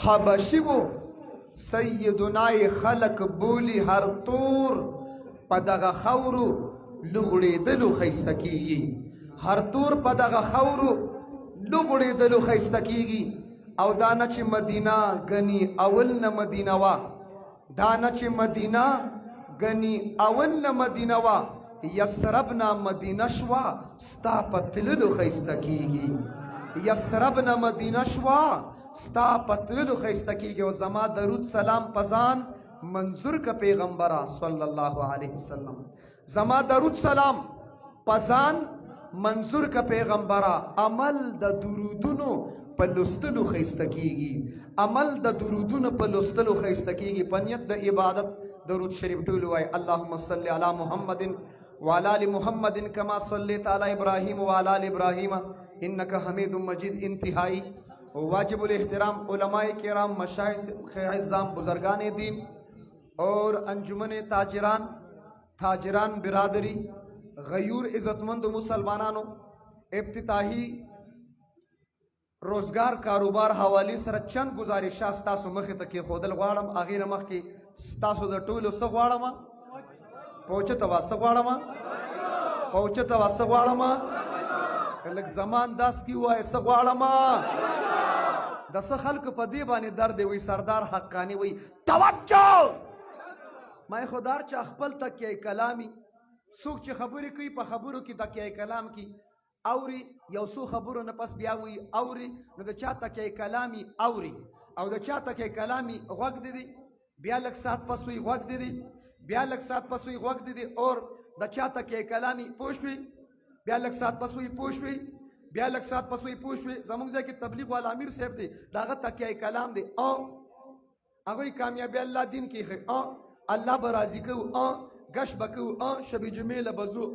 حبشی و سیدنای خلق بولی هر تور پا دغه خورو لغړېدلو خیسته کیږي، هر تور پا دغه خورو لغړېدلو خیسته کیږي. او دانا چې مدینه گنی اول نه مدینه وا، دانا چې مدینه گنی اول نه مدینه وا، یسرب نه مدینه شوا ستا په تللو خیسته کیږي، یسرب نه مدینه شوا ستا په تللو خیسته کیږي. او زما درود سلام پزان منظور کا پیغمبرا صلی الله علیه وسلم، زما درود سلام پزان منظور کا پیغمبرا. عمل د درودونو په لوستلو خیسته کیږي، عمل د درودونو په لوستلو خیسته کیږي. په نیت د عبادت درود شریف ټول وای. اللهم صل علی محمد وعلى ال محمد كما صليت على ابراهيم وعلى ال ابراهيم انك حميد مجيد. انتہائی واجب الاحترام علماء کرام، مشایخ اعظام، بزرگان دین اور انجمن تاجران برادری، غیور عزتمند مسلمانانو، افتتاحی روزگار کاروبار حوالی سره چند گزارشات ستاسو مخې ته کېښودل غواړم. هغې نه مخکې ستاسو د ټولو څه غواړم؟ پوچته وا څه غواړم؟ پوچته وا څه غواړم؟ لږ زمان داس کې ووایه څه غواړم؟ د څه خلکو په دې باندې درد وي. سردار حقانی وي توجه، ما خودار چې خپل تکیه کلامي څوک چې خبرې کوي په خبرو کې تکیه کلام کی اوري، یو څو خبرو نه پس بیا وي اوري، نو د چا تکیه کلامي اوري او د چا تکیه کلامي غوږ دی، بیا لږ ساعت پس وي غوږ دی، بیا لږ ساعت پس وي غوږ دی، اور د چا تکیه کلامي پوښوي، بیا لږ ساعت پس وي پوښوي، بیا لږ ساعت پس وي پوښوي. زموږ ځای کې تبلیغ والا امیر صاحب دی، د هغه تکیه کلام دی هغوی کامیابي الله دین کې ښه، الله به راضي کوو، ګش به کوو، شب جمعې له به ځو.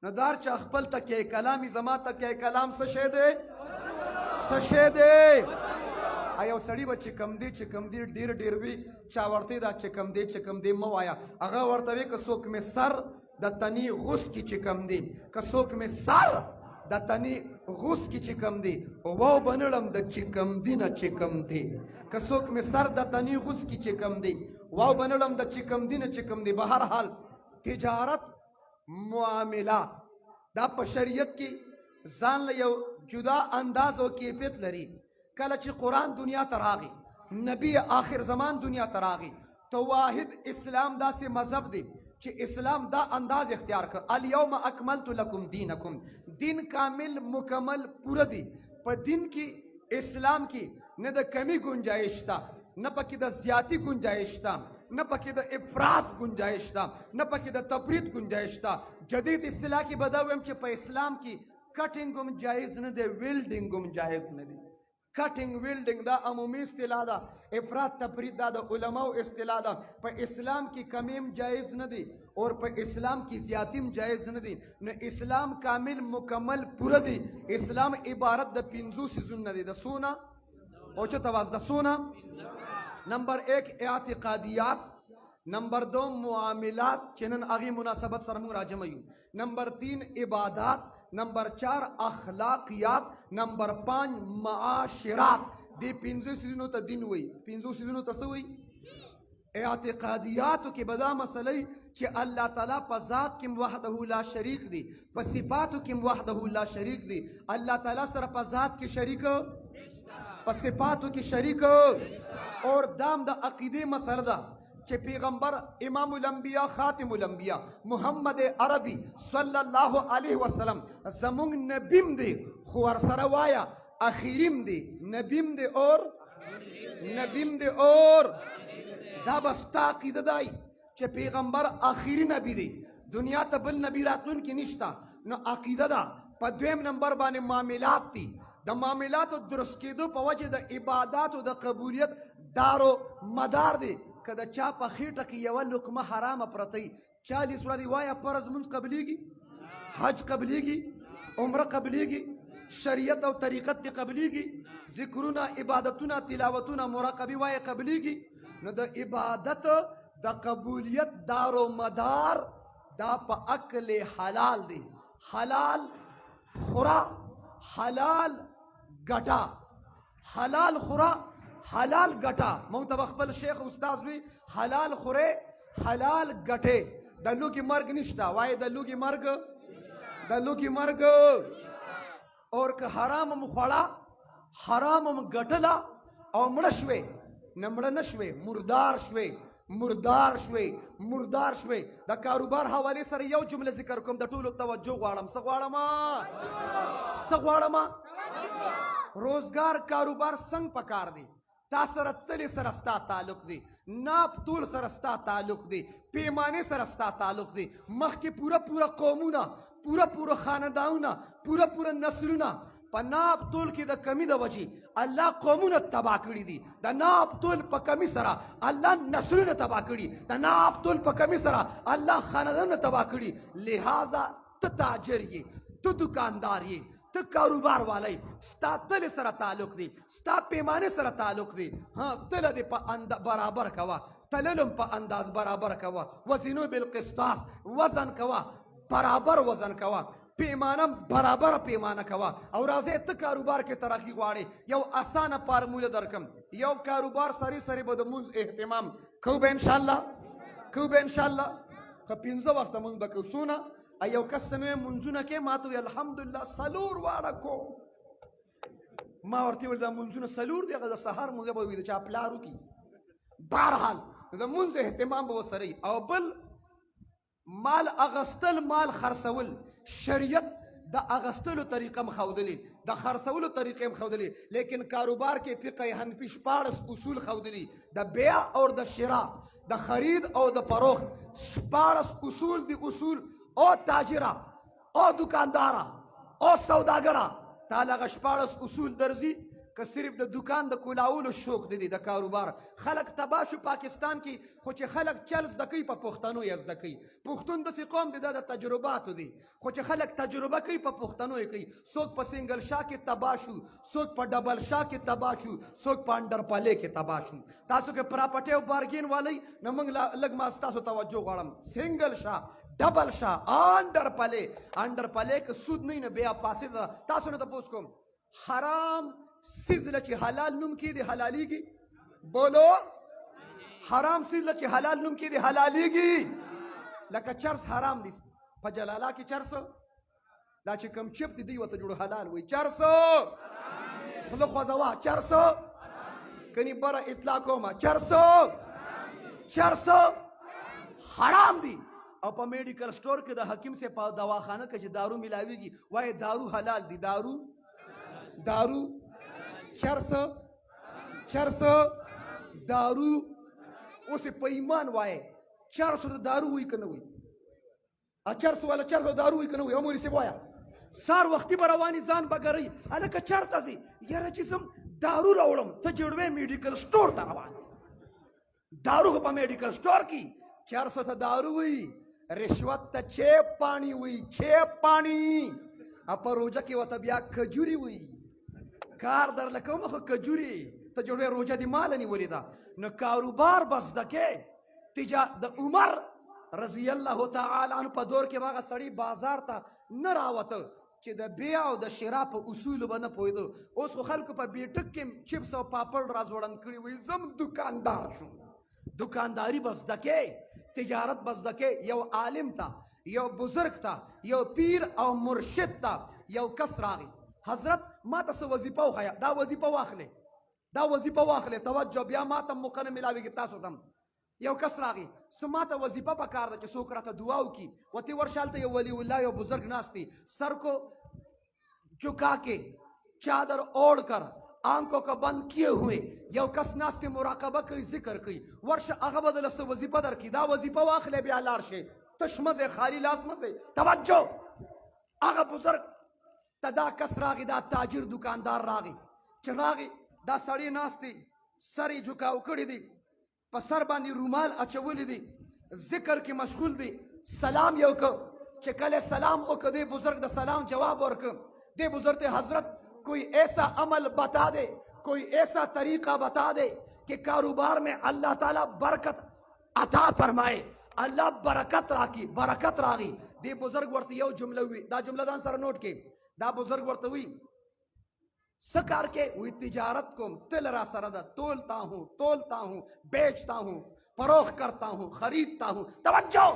ندار چا خپل تکیه کلامی، زما تکیه کلام څه شی دی؟ څه شی دی؟ یو سړي به چې کم دی ډېر ډېر وي، چا ورته دا چې کم دی مه وایه، هغه ورته وي که څوک مې سر د تنې غوس کې چې کم دی، که څوک مې سر د تنې غوس کې چې کم دی، واو به نړم د چې کم دی نه چې کم دی، که څوک مې سر د تنې غوس کې چې کم دی، واو به نړم د چې کم دی نه چې کم دی. به هر حال تجارت معاملات دا په شریعت کې ځان له یو جدا انداز او کیفیت لري. کله چې قرآن دنیا ته راغی، نبی آخر زمان دنیا ته راغی، تو واحد اسلام داسې مذهب دی چې اسلام دا انداز اختیار کړ، الیوم اکملت لکم دینکم، دین کامل مکمل پوره دی. په دین کې اسلام کې نه د کمی گنجائش شته، نه پکې د زیاتی گنجائش شته، نه پکې د افراط گنجائش شته، نه پکې د تفریط گنجائش شته. جدید اصطلاح کې به دا ویم چې په اسلام کې کټینګ هم جایز نه دی، ویلډینګ هم جایز نه دی. کټینګ ویلډینګ دا عمومي اصطلاح ده، افراط تفریط دا د علماو اصطلاح ده. په اسلام کې کمی هم جایز نه دی اور په اسلام کې زیاتی هم جایز نه دی. نو اسلام کامل مکمل پوره دی. اسلام عبارت د 5 سيزونه دی. د سونه او چې تواز د سونه نمبر 1 اعتقادیات، نمبر 2 معاملات چې نن هغې مناسبت سره موږ راجمع یو، نمبر 3 عبادات، نمبر 4 اخلاقیات، نمبر 5 معاشرات. دې 5 سيزونو ته دین وایي. 5 سيزونو ته څه وایي؟ اعتقادیاتو کې به دا مسئله چې الله تعالی په ذات کې وحده لا شریک دی، په صفاتو کې وحده لا شریک دی. الله تعالی سره په ذات کې شریک، په صفاتو کې شریک، اور دام د عقیده مسله ده چې پیغمبر امام الانبیاء خاتم الانبیاء محمد عربی صلی الله علیه وسلم زمونږ نبیم دی، خو ورسره وایا اخیریم دی، نبیم دی اور نبیم دی اور دا بستا عقیده دی چې پیغمبر آخری نبی دی، دنیا ته بل نبی راتلونکی نشته. نو عقیده ده. په 2 نمبر باندې معاملات دي. د معاملاتو درست کېدو په وجه د عباداتو د قبولیت دارو مدار دی. که د چا په خېټه کې یوه لقمه حرامه پرته وي، 40 ورځې وایه فرض مونځ قبلیږي، حج قبلیږي، عمره قبلیږي، شریعت او طریقت کې قبلیږي، ذکرونه عبادتونه تلاوتونه مراقبه وایه قبلیږي. نو د عبادت د قبولیت دارو مدار دا په اکل حلال دی. حلال خورا، حلال گٹا، حلال خورا، حلال ګټه مونږ ته خپل شیخ استاد وی حلال خوره حلال ګټه د لوګي مرګ نشته وای د لوګي مرګ اور که حرام مخړه حرام ګټلا او مړ شوي نمړ نشوي مردار شوي د کاروبار حواله سره یو جمله ذکر کوم د ټولو توجه غواړم څه غواړم روزګار کاروبار څنګه پکار دی تا سره تل سره ستا تعلق دی ناپ تول سره ستا تعلق دی پیمانه سره ستا تعلق دی مخکې پورا قومونه پورا خاندانونه پورا نسلونه په ناپ تول کې د کمی د وجې الله قومونه تباه کړي دي د ناپ تول په کمی سره الله نسلونه تباه کړي د ناپ تول په کمی سره الله خاندانونه تباه کړي لہذا ته تاجر یې ته دکاندار یې ته کاروبار والی ستا تل سره تعلق دی ستا پیمانه سره تعلق دی ها تل دې په برابر کوا تللم په انداز برابر کوا وزنو بالقسطاس وزن کوا برابر وزن کوا پیمانه برابر پیمانه کوا او راځي ته کاروبار کې ترقی غواړي یو اسانه فارموله درکم یو کاروبار سری به د مونږ اهتمام کو به ان شاء الله خو 15 وخت مونږ به کوسونه ایو کستمه منځونه کې ماته الحمدلله سلور واړه کو ما ورته ول دا منځونه سلور دی هغه د سحر مونږ به وي د چا پلارو کې بهرحال د مونږ اهتمام به وسري او بل مال اغستل مال خرڅول شریعت د اغستلو طریقه مخودلی د خرڅولو طریقه مخودلی لیکن کاروبار کې فقه حنفی 14 اصول خودلی د بیع او د شراء د خرید او د فروخت 14 اصول دی اصول او تاجرہ او دکاندارہ او سوداگرہ تالا غشپارس اصول درزی که صرف د دکان د کولاولو شوق دی د کاروبار خلق تباشو پاکستان کی خو چې خلق چل زده کوي په پښتنو یې زده کوي پښتون داسې قوم دی د تجرباتو دی خو چې خلق تجربه کوي په پښتنو یې کوي څوک په سنگل شا کې تباشو څوک په ډبل شا کې تباشو څوک په انډر پاله کې تباشو تاسو کې پراپرټي او بارګین والی نو موږ لږ ما تاسو توجه غواړم سنگل شا ډبل شا انډر پاله کې سود نه بیا فاسد تاسو نه تاسو کوم حرام سیزله چې حلال نوم کې دی حلاليږي بولو حرام سیزله چې حلال نوم کې دی حلاليږي لکه چرس حرام دی په جلالا کې چرس دا چې کم چپ دی دی وته جوړ حلال وي چرس خلق وزوا چرس کني بره اطلاع کوما چرس حرام دی او په میډیکل سٹور کې د حکیم سے په دواخانه کې چې دارو ملاويږي وای دارو حلال دي دارو چرس دارو اوس په ایمان وای چرس د دارو وای کنه وای ا چرس ولا چرس دارو وای کنه وای اموري سی وایا سار وختي برواني ځان بګري الکه چرته سي یاره چې سم دارو راوړم ته جوړوي میډیکل سٹور ته روان دارو په میډیکل سٹور کې چرس ته دارو وای رشوت ته چیپ پانی اپا روجه کې وته بیا کجوري وای کار در لکوم خو کجوري ته جوړه روجه دی مال نه ولیدا نو کاروبار بس دکې د عمر رضی الله تعالی عنہ په دور کې هغه سړی بازار ته نه راوته چې د بیع او د شراء په اصول باندې پوهیدو اوس خو خلکو په بیټک کې چپس او پاپړ راځوړن کړی وي زم دکاندار شو دکانداری بس دکې تجارت بس دکې یو عالم تا یو بزرگ تا یو پیر او مرشد تا یو کس راغی حضرت ما ته وظیفه وخایا دا وظیفه واخلې توجه بیا ما ته موقع نه ملاويږي تاسو تم یو کس راغی سماته وظیفه پکار ده چې څوک راته دعا وکي وتی ورشالته یو ولی الله یو بزرگ ناشتي سر کو چکا کے چادر اوڑھ کر آنکھوں کا بند کیے ہوئے یو کس ناشتي مراقبه کوي ذکر کوي ورشه هغه بدل ست وظیفه درکې دا وظیفه واخلې بیا لار شي تشمزه خالی لاس مزه توجه هغه بزرگ دا کس راغی دا تاجر دکاندار راغی چې راغی دا سړی ناشتي سری جھکاو کړی دی په سر باندې رومال اچولې دی ذکر کې مشغول دی سلام یو کو چې کله سلام وکړ دی بزرگ د سلام جواب ورکړ دی بزرگ ته حضرت کوئی ایسا عمل بتا دے کوئی ایسا طریقہ بتا دے کہ کاروبار میں اللہ تعالیٰ برکت عطا فرمائے اللہ برکت راغی دی بزرگ ورته یو جمله وی دا جمله ځان سره نوٹ کې دا بزرگ ورته وی सकार के वही तिजारत को तिल रा सरदा तोलता हूँ बेचता हूँ फरोख करता हूँ खरीदता हूँ। तवज्जो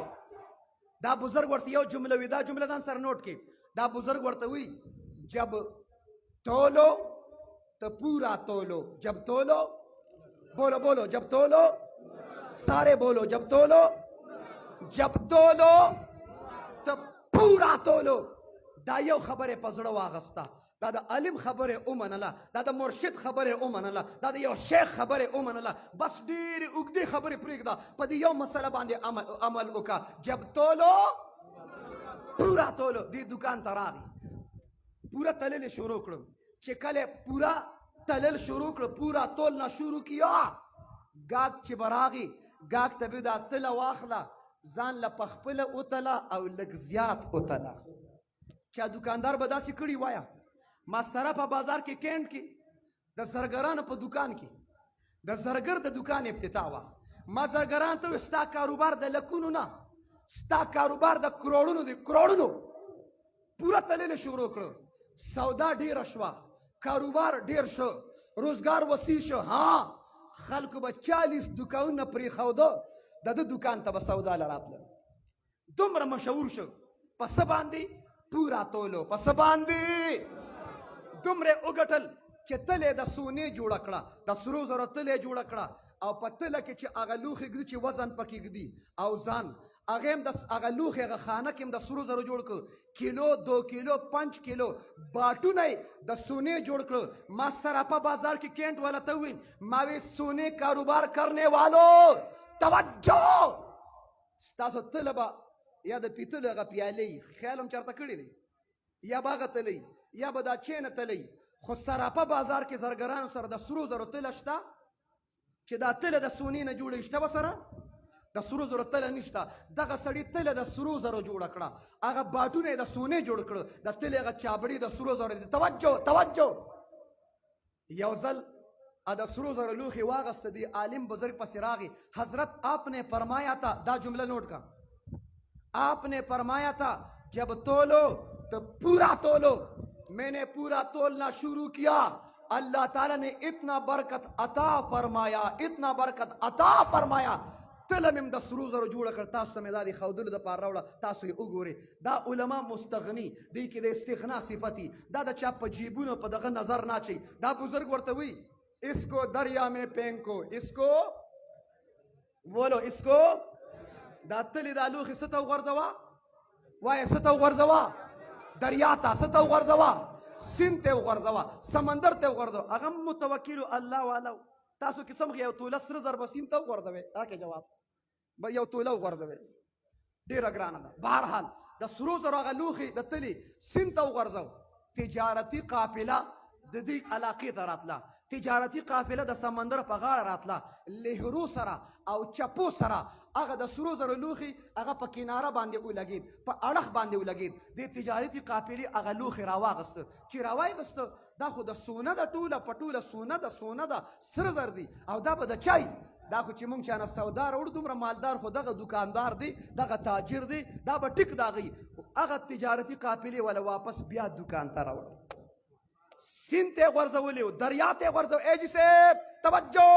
दा बुजुर्ग वर्ती यो जुमला विदा जुमला दान सर नोट के दा बुजुर्ग वर्त हुई जब तोलो तो पूरा तोलो, जब तोलो बोलो बोलो जब तोलो सारे बोलो जब तोलो तो पूरा तोलो। दा यो खबर पजड़ो वागस्ता दादा अलिम खबर उमनला दादा मुर्शिद खबर उमनला दादा यो शेख खबर उमनला बस डेर उगदी खबर प्रीगदा पदी यो मसला बांधे अमल उका जब तोलो पूरा तोलो। दी दुकान तरागी पूरा तलेल शुरू करो चिकले पूरा तलेल शुरू करो पूरा तोलना शुरू किया गाग चिबरागी गाग तबिदा तला वाखला जान ला पखपल उतला और लगजियात उतला। चा दुकानदार बदा सिकड़ी वाया मास्तरा पा बाजार के कैंट की द सरगरान पा दुकान की द सरगर द दुकान इफ्तितावा मा सरगरान तो स्टा कारोबार द लकुनु ना स्टा कारोबार द करोड़ों पूरा तलेले शुरू करो सौदा ढेर अशवा कारोबार ढेर शो रोजगार वसी शो। हाँ खल्क ब 40 दुकान प्री खौदो द दुकान तब सौदा लरातल दुमर मशहूर शो पस बांधी पूरा तोलो पस बांधी दुमरे उगटल चे तले द सोने जोड़कड़ा द सुरो जरा तले जोड़कड़ा और पतला के चे अगलूख गदी चे वजन पकी गदी और जान अगेम दस अगलूख अग खाना केम द सुरो जरा जोड़ को किलो 2 किलो 5 किलो बाटू नहीं द सोने जोड़ को मासरापा बाजार की कैंट वाला तवी मावे सोने कारोबार करने वालों तवज्जो स्तासो तलबा या द पितल ग पियाले ख्यालम चरता कड़ी दे या बाग तले या बदा चेन तले खो सरापा बाजार के जरगरान सर द सुरो जरो तलश्ता चे दा तले द सोनी न जोड़े इष्टा बसरा द सुरो जरो तले निष्टा दगा सड़ी तले द सुरो जरो जोड़ कड़ा आगा बाटू ने द सोने जोड़ कड़ो द तले ग चाबड़ी द सुरो जरो तवज्जो तवज्जो यौजल अद सुरो जरो लूखी वागस्त दी आलिम बुजुर्ग पसिरागी हजरत आपने फरमाया था दा जुमला नोट का आपने फरमाया था जब तोलो तो पूरा तोलो। मैंने पूरा तोलना शुरू किया अल्लाह ताला ने इतना बरकत अता फरमाया इतना बरकत अता फरमाया तलमिम द सुरूजर जोड़ कर तासु में दादी खौदुल द पार रावड़ा तासु उगोरे दा उलमा मुस्तगनी दी के दे इस्तिगना सिफती दा द चाप जीबुनो प दग नजर ना ची दा बुजुर्ग वर्त हुई इसको दरिया में फेंको इसको बोलो इसको दा तली दालू खिसता गर्जवा वाय सता गर्जवा दरिया ता सता गर्जवा सिंते गर्जवा समंदर ते गर्जवा अगम मुतवक्किल अल्लाह वाला तासु किस्म के तो लसर जरब सिंता गर्जवे आके जवाब ब यो तो लव गर्जवे डेरा ग्राना बहरहाल द सुरूज रगा लूखी द तली सिंता गर्जव तिजारती काफिला ददी इलाके तरातला तिजारती काफिला द समंदर पगार रातला लेहरू सरा और चपो सरा अगर द सुरूजर लूखी अगर प किनारा बांधे उलगीद प अड़ख बांधे उलगीद दे तिजारती काफिली अगर लूखी रावा गस्त चिरावाई गस्त दा खुद सोना द टूला पटूला सोना द सरजर दी और दा बद चाई दा खु चिमुंग चाना सौदार और तुमरा मालदार खुदा का दुकानदार दी दा का ताजिर दी दा ब टिक दा गई अगर तिजारती काफिली वाला वापस बिया दुकान तराव सिंते गर्जवले दरियाते गर्जव ए जिसे तवज्जो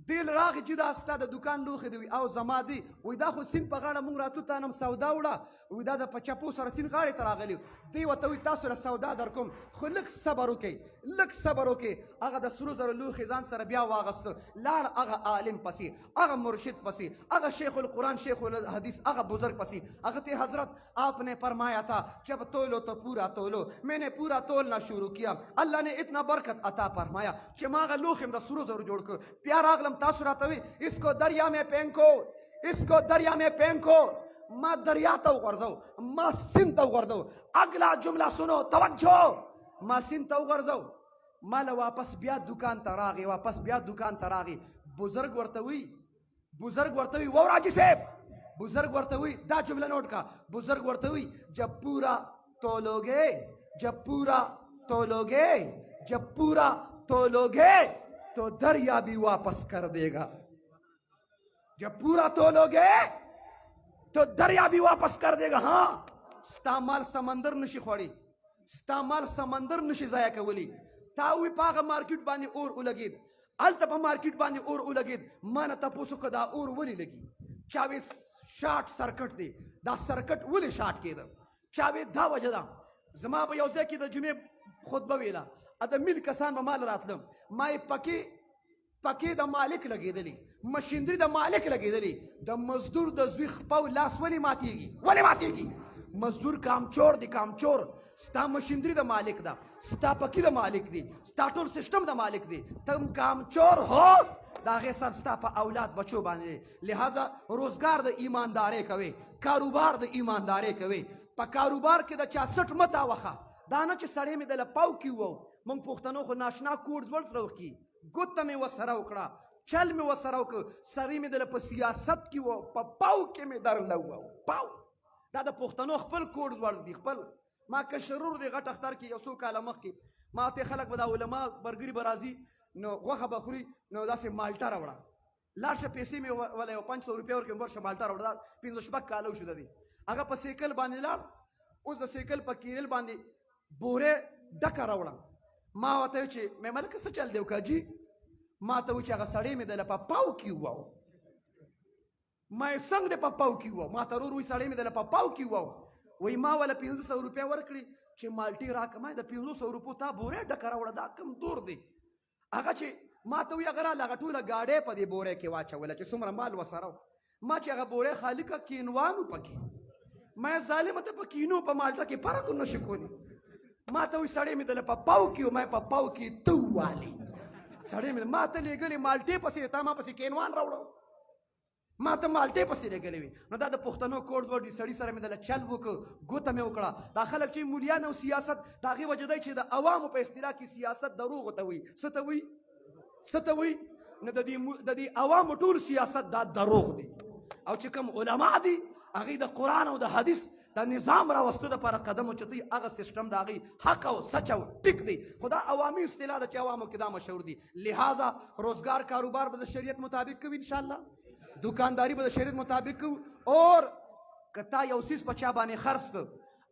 दिल राग जिदा अस्ता द दुकान लूखे दी आओ जमादी विदा खु सिन पगाड़ा मुंग रातु तानम सौदा उड़ा विदा द पचपू सर सिन गाड़ी तरागली दी वतवी तासु र सौदा दरकुम खुलक सबर ओके अगा द सुरूजर लूखे जान सर बिया वागस्त लाड़ अगा आलिम पसी अगा मुर्शिद पसी अगा शेखुल कुरान शेखुल हदीस अगा बुजुर्ग पसी अगा ते हजरत आपने फरमाया था जब तोलो तो पूरा तोलो। मैंने पूरा तोलना शुरू किया अल्लाह ने इतना बरकत अता फरमाया चमागा लूखे द सुरूजर जोड़ को प्यारा अगलम तासुरातवी इसको दरिया में फेंको मा दरिया तो गर्जो मा सिन तो गर्जो। अगला जुमला सुनो तवज्जो मा सिन तो गर्जो माल वापस बिया दुकान तरागी बुजुर्ग वर्तवी वो राजी से बुजुर्ग वर्तवी दा जुमला नोट का बुजुर्ग वर्तवी जब पूरा तोलोगे तो दरिया भी वापस कर देगा। जब पूरा तोलोगे तो दरिया भी वापस कर देगा। हाँ स्तामाल समंदर नशी खोड़ी ستا مال سمندر نشي ضایع کولی. تا وی په هغه مارکیټ باندې اور ولګېد، هلته په مارکیټ باندې اور ولګېد. ما نه تپوس وکړه دا اور ولې لګي؟ چا وی شارټ سرکټ دی. دا سرکټ ولې شارټ کېده؟ چا وی دا وجه ده. زما به یو ځای کې د جمعې خطبه ویله، د میل کسان به مال راتلم، ما یې پکې د مالک لګېدلې، مشینري د مالک لګېدلې. د مزدور د زوی خپو لاس ولې ماتېږي؟ ولې ماتېږي؟ مزدور کامچور دی، کامچور. ستا مشینري د مالک ده، ستا پکې د مالک دی، ستا ټول سیسټم د مالک دی، تم کامچور هو. د هغې سر ستا په اولاد بچو باندې. لہذا روزګار د ایماندارۍ کوي، کاروبار د ایماندارۍ کوي. په کاروبار کې د چا سټ مه تاوخه. دا نه چې سړی مې دله پاو کې وو. موږ پښتنو خو ناشنا کوډ ځوړ سره وکړي، ګوته مې ورسره وکړه، چل مې ورسره وکړه، سړی مې دله په سیاست کې وو، په پاو کې مې درله وو. پاو دا د پښتنو خپل کوډ ځوړ دي، خپل. ما کشرور دی غټ اختر کې یو څو کاله مخکې ما ته خلک به دا علما برګري به راځي نو غوښه به خوري، نو داسې مالټه راوړه، لاړ شه پیسې مې وله یو 500 روپۍ ورکړم، ورشه مالټه راوړه. دا 15 کاله وشو د دې. هغه په سیکل باندې لاړ، اوس د سیکل په کیریل باندې بورې ډکه راوړه. ما ورته ویل چې مې ملکه څه چل دی وکاجي؟ ما ته وایي چې هغه سړی مې دله په پاو کې وو. ما یې څنګه دی په پاو کې وو؟ ما ته ورور وایي سړی مې دله په پاو کې وو. وایي ما وله 1500 روپۍ ورکړي چې مالټې راکړه. ما د 1500 روپو تا بورې ډکه راوړه، دا کم دور دی. هغه چې ما ته وایي هغه راله، هغه ټوله ګاډۍ په دې بورې کې واچوله چې څومره مال ورسره و. ما چې هغه بورې خالي کړه کینوانو پکې. ما یې ظالمه ته په کینو په مالټه کې فرق هم نشي کولی. ما ته وایي سړی مې دله په پاو کې و. ما یې په پاو کې ته ووالې. سړی مې ما ته لېږلې مالټې پسې، تا ما پسې کینوان راوړه، ما ته مالټې پسې لېږلې وي. نو دا د پښتنو کوډ ورډ دي. سړي سره مې دله چل وکړه، ګوته مې وکړه. دا خلک چې مولیان او سیاست د هغې وجه دی چې د عوامو په اصطلاح کې سیاست دروغو ته وایي. څه ته وایي؟ څه ته وایي؟ نو د دې عوامو ټول سیاست دا دروغ دی. او چې کوم علما دي هغې د قرآن او د حدیث د نظام راوستو دپاره قدم اوچتوي. هغه سیسټم د هغې حق او سچ او ټیک دی. خو دا عوامي اصطلاح ده چې عوامو کې دا مشهور دي. لہذا روزګار کاروبار به د شریعت مطابق کوي انشاءالله، دکانداری به د شریعت مطابق کوو. اور که تا یو څیز په چا باندې خرڅ کړ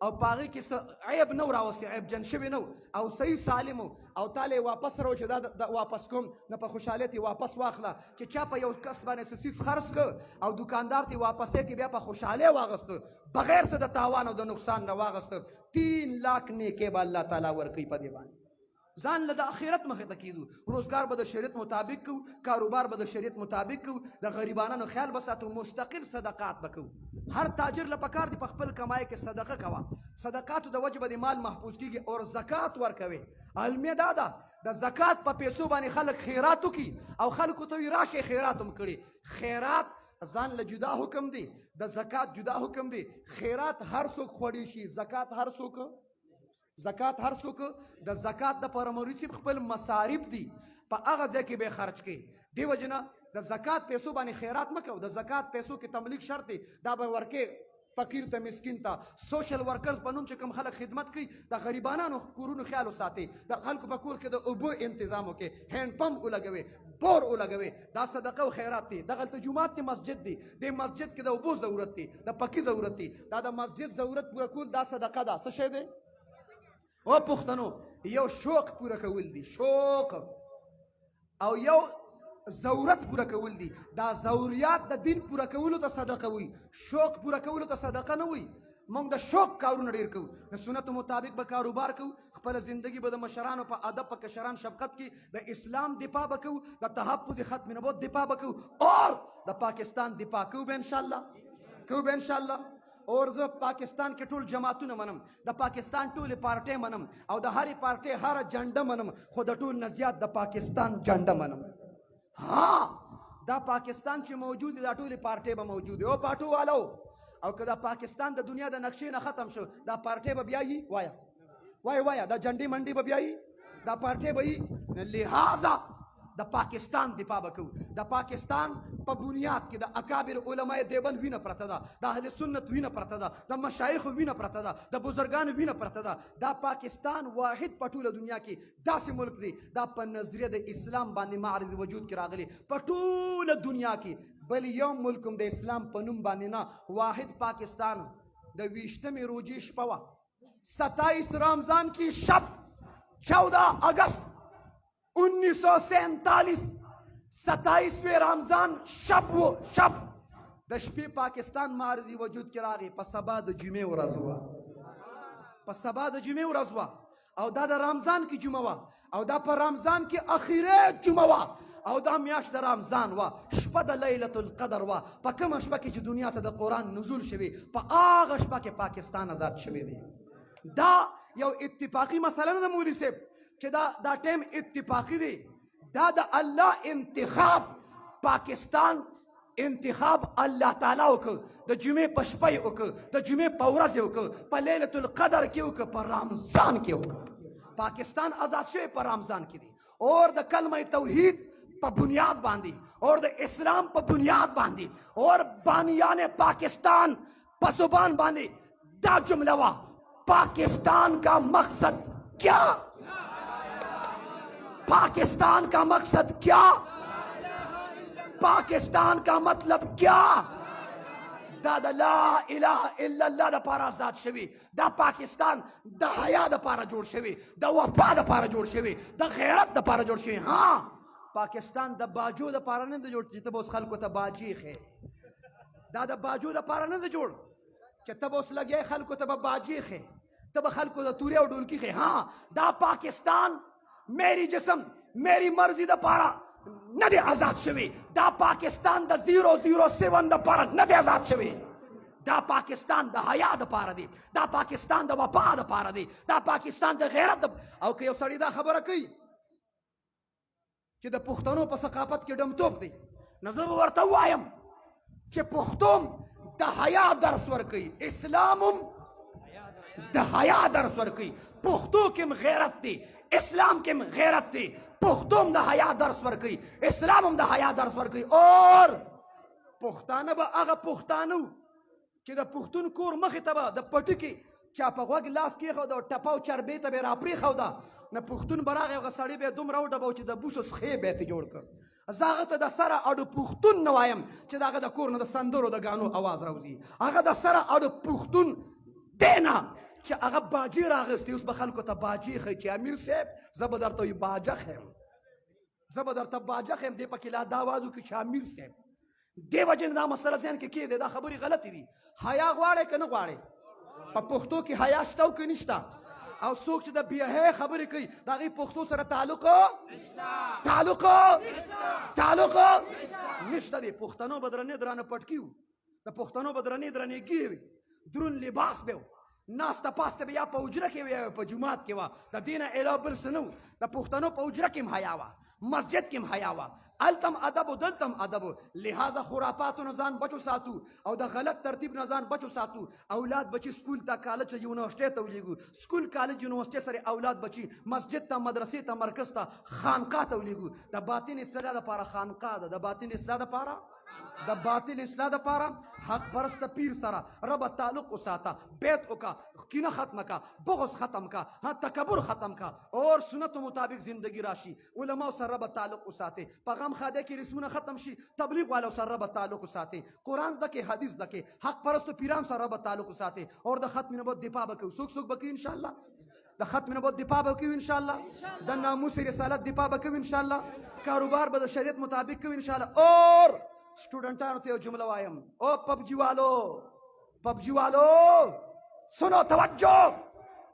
او په هغې کې څه عیب نه و راوستی، عیب جن شوی نه و او صحیح سالم و، او تا له یې واپس راو چې دا واپس کوم، نه په خوشحالۍ ته واپس واخله. چې چا په یو کس باندې څه څیز خرڅ کړ او دکاندار ته واپسې کې بیا په خوشحالۍ واغسته، بغیر څه د تاوان او د نقصان نه واغسته، 3 लाख نیکۍ به الله تعالی ورکوي په دې باندې. ځان له د آخرت مخې ته کېدو. روزګار به د شریعت مطابق کوو، کاروبار به د شریعت مطابق کوو، د غریبانو خیال به ساتو، مستقل صدقات به کوو. هر تاجر له پکار دی په خپل کمای کې صدقه کوه. صدقاتو د وجه به د مال محفوظ کېږي. او زکات ورکوي. علمي دا ده د زکات په پیسو باندې خلک خیرات وکړي او خلکو ته وایي راشئ خیرات هم کړي. خیرات ځان له جدا حکم دی، د زکات جدا حکم دی. خیرات هر څوک خوړی شي، زکات هر څوک د زکات دپاره مولوي خپل مصارف دي په هغه ځای کې به خرج کړي. دې وجې نه د زکات پیسو باندې خیرات مه کوو. د زکات پیسو کې تملیک شرط دی، دا به ورکې فقیر ته، مسکین ته. سوشل ورکرز په نوم چې کوم خلک خدمت کوي، د غریبانو کورونو خیال وساتئ، د خلکو په کور کې د اوبو انتظام وکړئ، هینډ پمپ ولګوئ، بور ولګوئ. دا صدقه او خیرات دی. دغلته جومات دی، مسجد دی، د مسجد کې د اوبو ضرورت دی، د پکې ضرورت دی. دا د مسجد ضرورت پوره کول دا صدقه ده. څه شی دی؟ او پښتنو یو شوق پوره کول دي، شوق، او یو ضرورت پوره کول دي. دا ضروریات د دین پوره کولو ته صدقه وي، شوق پوره کولو ته صدقه نه وي. موږ د شوق کارونه ډېر کوو. د سنتو مطابق به کاروبار کوو، خپله زندگی به د مشرانو په ادب، په کشران شفقت کې د اسلام دفاع به کوو، د تحفظ ختم نبوت دفاع به کوو، اور د پاکستان دفاع کوو به انشاءالله. اور زه پاکستان کې ټول جماعتونه منم، د پاکستان ټولې پارټۍ منم، او د هرې پارټۍ هره جنډه منم، خو د ټول نه زیات د پاکستان جنډه منم. ها دا پاکستان چې موجود دی دا ټولې پارټۍ به موجود وي. او پاټو والو، او که دا پاکستان د دنیا د نقشې نه ختم شو، دا پارټۍ به بیا یي؟ وایه دا جنډې منډې به بیا یي؟ دا پارټۍ به یي؟ لہذا د پاکستان دفاع به کوو. د پاکستان په بنیاد کې د اکابر علماء دیوبند وینه پرته ده، د اهل سنت وینه پرته ده، د مشایخو وینه پرته ده، د بزرګانو وینه پرته ده. دا پاکستان واحد په ټوله دنیا کې داسې ملک دی، دا په نظریه د اسلام باندې معرض وجود کې راغلی. په ټوله دنیا کې بل یو ملک هم د اسلام په نوم باندې نه. واحد پاکستان. د 20مې روژې شپه وه، 27 रमजान की शब 14 अगस्त 1947 27वें रमजान शब د شپې پاکستان معرضي وجود کې راغی په سبا د جمعې ورځ وه او دا د رمضان کې جمعه وه او دا په رمضان کې اخیری جمعه وه او دا میاشت د رمضان وه شپه د لیلة القدر وه په کومه شپه کې چې دنیا ته د قرآن نزول شوی په هغه شپه کې پاکستان آزاد شوی دی دا یو اتفاقی مسله نه ده مولوي صاحب چې دا ټیم اتفاقی دی دا د الله انتخاب پاکستان انتخاب الله تعالی وکړ د جمعې په شپه یې وکړ د جمعې په ورځ یې وکړ په لیلة القدر کې وکړ په رمضان کې وکړ پاکستان آزاد شوی په رمضان کې دی اور د کلمه توحید په بنیاد باندې اور د اسلام په بنیاد باندې اور بانیان پاکستان په زبان باندې دا جمله وا پاکستان کا مقصد کیا پاکستان کا مقصد کیا پاکستان کا مطلب کیا دا د لا اله الا الله د پاره آزاد شوی دا پاکستان د حیا د پاره جوړ شوی د وفا د پاره جوړ شوی د غیرت د پاره جوړ شوی ها پاکستان د باجو د پاره نه جوړ چې ته اوس خلکو ته باجی خې دا د باجو د پاره نه جوړ چې ته اوس لګې خلکو ته باجی خې ته به خلکو د توري او ډولکی خې ها دا پاکستان میری جسم میری مرضی د پاره نه دی آزاد شوی دا پاکستان د 007 د پاره نه دی آزاد شوی دا پاکستان د حیا د پاره دی دا پاکستان د وفا د پاره دی دا پاکستان د غیرت او که یو سړی دا خبره کوي چې د پښتنو په ثقافت کې ډمتوب دی نو زه به ورته ووایم چې پښتون د حیا درس ورکوي اسلام هم د حیا درس ورکوي پښتو کې غیرت دی اسلام کې غیرت دی پښتو هم د حیا درس ورکوي اسلام هم د حیا درس ورکوي اور پښتانه به هغه پښتانه چې د پښتون کور مخې ته به د پټي کې چا په غوږ لاس کېښوده او ټپه او چربې ته به یې راپرېښوده نه پښتون به راغی هغه سړی به یې دومره وډبو چې د بوسو سخې به یې ترې جوړ کړ زه هغه ته د سره اډو پښتون نه وایم چې د هغه د کور نه د سندرو د ګانو اواز راوځي هغه د سره اډو پښتون دی نه چې هغه باجی راغستی اوس به خلکو ته باجی ښایي چې امیر صاحب زه به درته وایي باجه ښیم زه به درته باجه ښیم دی پکې لا دا آواز وکړي چې امیر صاحب دې وجې نه دا مسله ذهن کې کېږدی دا خبرې غلطې دي حیا غواړئ که نه غواړئ په پښتو کې حیا شته او که نشته او څوک چې د بېحیا خبرې کوي د هغې پښتو سره تعلق نشته دی پښتنو به درنې درانه پټکي وو د پښتنو به درنې درنې ګیرې وي درون لباس به و ناسته پاسته به یا په حجره کې وي یا په جومات کې وه د دې نه علاوه بل څه نه و د پښتنو په حجره کې هم حیا وه مسجد کې هم حیا وه هلته ادب و دلته ادب لہذا خرافاتو نه ځان بچو ساتو او د غلط ترتیب نه ځان بچو ساتو اولاد بچي سکول ته کالج ته یونیورسټۍ ته ولیږو سکول کالج یونیورسټۍ سره اولاد بچي مسجد ته مدرسې ته مرکز ته خانقاه ته ولیږو د باطن اصلاح دپاره خانقاه ده د باطن اصلاح دپاره حق پرست پیر سره رب تعلق وساته بیت وکا کینه ختم کا بغض ختم کا تکبر ختم کا اور سنت مطابق زندگی راشي علماء سره رب تعلق وساته پیغام خاده کې رسمونه ختم شي تبلیغ والو سره رب تعلق وساته قران دکې حدیث دکې حق پرست پیران سره رب تعلق وساته اور د ختم نبوت دفاع وکړو څوک وکړي ان شاء الله د ختم نبوت دفاع وکړو ان شاء الله د ناموس رسالت دفاع وکړو ان شاء الله کاروبار به د شریعت مطابق کوو ان شاء الله اور स्टूडेंटानों ته یو جمله وایم او پبجی والو سنو توجه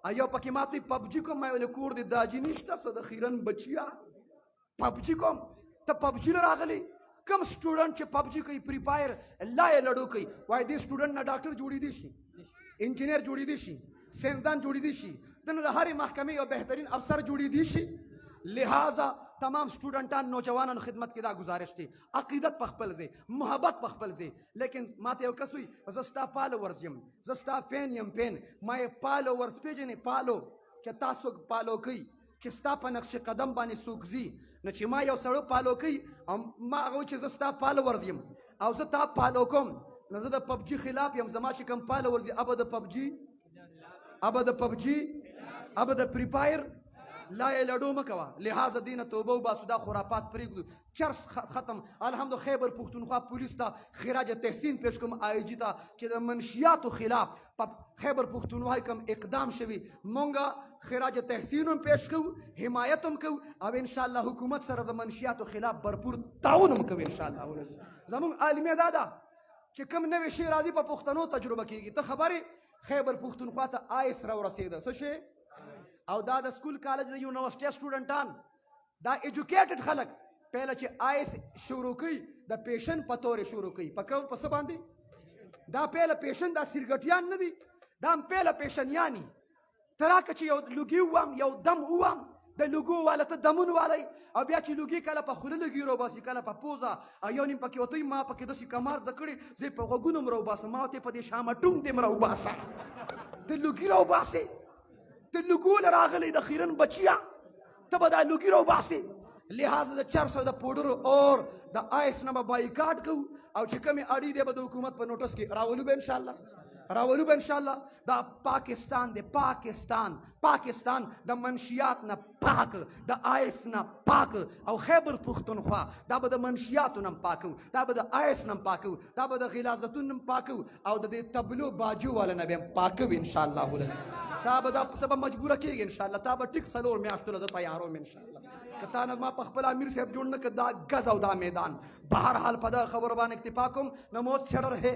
ایو پکې ماته پبجی کوم مې ول کور دي داجی نشته څه د خیرن بچیا پبجی کوم ته پبجی راغلی کم سټوډنټ چې پبجی کوي فری فایر لا یې لړو کوي وای دې سټوډنټ نه ډاکټر جوړی دي شي انجینیر جوړی دي شي سیندان جوړی دي شي دنه د هرې محکمې یو بهترین افسر جوړی دي شي لہذا تمام سٹوڈنٹان نوجوانان خدمت کی دا گزارش تھی عقیدت پخپل زی محبت پخپل زی لیکن ماتے یو کسوی زستا فالوورز یم زستا فین یم فین مای فالوورز پیجنی فالو چې تاسو فالو کوي چې ستا په نقش قدم باندې څوک ځي نو چې ما یو سړی فالو کوي ما هغه چې زه ستا فالوورز یم او زه تا فالو کوم نو زه د پبجي خلاف یم زما چې کوم فالوورز ابه د پبجي ابه د فری فایر لا یې لډو مه کوه لحاظه دې نه توبه وباسو دا خرافات پرېږدو چرس ختم الحمد خیبر پښتونخوا پولیس ته خراج تحسین پیش کوم آی جي ته چې د منشیاتو خلاف په خیبر پښتونخوا کوم اقدام شوي مونږ خراج تحسین هم پیش کوو حمایت هم کوو او انشاءالله حکومت سره د منشیاتو خلاف بھرپور تعاون هم کوو انشاءالله زمونږ عالمیه دا ده چې کوم نوی شی راځي په پښتنو تجربه کېږي ته خبرې خیبر پښتونخوا ته آیس راورسېده څه شی او دا د سکول کالج د یونیورسټۍ سټوډنټان دا ایجوکیټډ خلک پهله چې آیس شروع کوي د پیشن په تورې شروع کوي په څه باندې دا پهله پیشن دا سرګټیان نه دي دا هم پهله پیشنیاني ته راکه چې یو لوګي ووام یو دم ووام د لوګو والا ته دمون والی او بیا چې لوګي کله په خوله لګي راوباسي کله په پوزه او یو نیم پکې وتوي ما پکې داسې کمار زده کړې زه په غوږونو م راوباسم ما ورته په دې شامټونګ دې م راوباسه د لوګي راوباسې د لوګو نه راغلی د خیرن بچیا ته به دا لوګي راوباسې لحاظه د چرسو د پوډرو اور د آیس نه به بایکاټ کوو او چې کومې اړې دی به د حکومت په نوټس کې راولو به انشاءالله راولو به انشاءالله دا پاکستان دی پاکستان د منشیات نه پاک د آیس نه پاک او خیبر پښتونخوا دا به د منشیاتو نه پاکو دا به د آیس نه پاکو دا به د غلاظتونو نه پاکو او د دې تبلو باجو والا نه به پاکو انشاءالله تا به مجبوره کېږي انشاءالله تا به ټیک 4 میاشتو له زه تیاروم انشاءالله که تا نه ما په خپل امیر صاحب جوړ نه کړ دا ګز او دا میدان بهرحال په دغه خبرو باندې اکتفا کوم نو موت چړر ہے